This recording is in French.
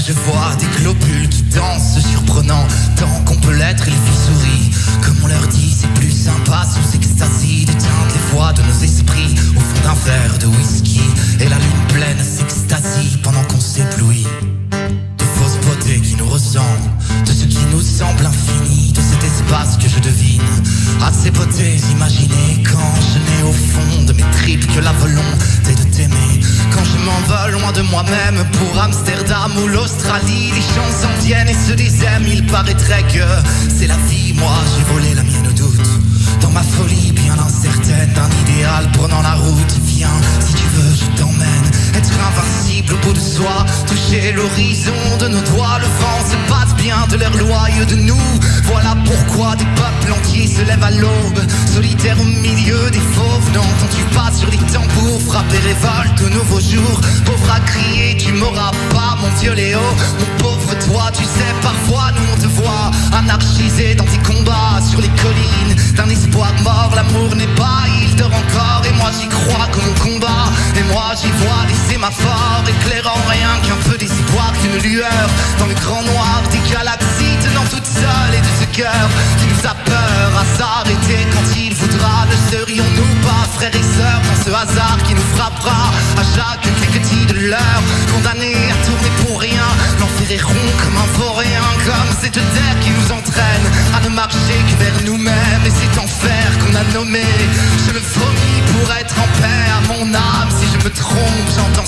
je vois des globules qui dansent, surprenant tant qu'on peut l'être et les filles sourient. Comme on leur dit, c'est plus sympa sous ecstasy d'éteindre les voix de nos esprits au fond d'un verre de whisky. Et la lune pleine s'extasie pendant qu'on s'éblouit de fausses beautés qui nous ressemblent, de ce qui nous semble infini, de cet espace que je devine. À ces beautés imaginées quand je n'ai au fond de mes tripes que la volonté de t'aimer. Quand je m'envole loin de moi-même pour Amsterdam ou l'Australie, les chansons viennent et se désaiment. Il paraîtrait que c'est la vie, moi j'ai volé la mienne au doute. Dans ma folie bien incertaine d'un idéal prenant la route. Viens, si tu veux je t'emmène, être invincible au bout de soi, toucher l'horizon de nos doigts. Le vent se passe bien de l'air loyeux de nous. Voilà pourquoi des peuples entiers se lèvent à l'aube, solitaires au milieu des fauves. N'entends-tu pas sur les tambours frapper révolte au nouveau jour? Pauvre à crier, tu m'auras pas mon vieux Léo. Mon pauvre toi, tu sais parfois nous on te voit anarchisé dans tes combats sur les collines d'un espoir mort. L'amour n'est pas, il dort encore. Et moi j'y crois comme mon combat. Et moi j'y vois des sémaphores éclairant rien qu'un peu d'espoir, qu'une lueur dans le grand noir des galaxies, tenant toute seule et de ce cœur qui nous a peur à s'arrêter quand il voudra. Ne serions-nous pas frères et sœurs dans ce hasard qui nous frappera à chaque cliquetis de l'heure, condamnés à tourner pour rien? L'enfer est rond comme un vaurien, comme cette terre qui nous entraîne à ne marcher que vers nous-mêmes. Et cet enfer qu'on a nommé, je le vomis pour être en paix à mon âme. Si je me trompe, j'entends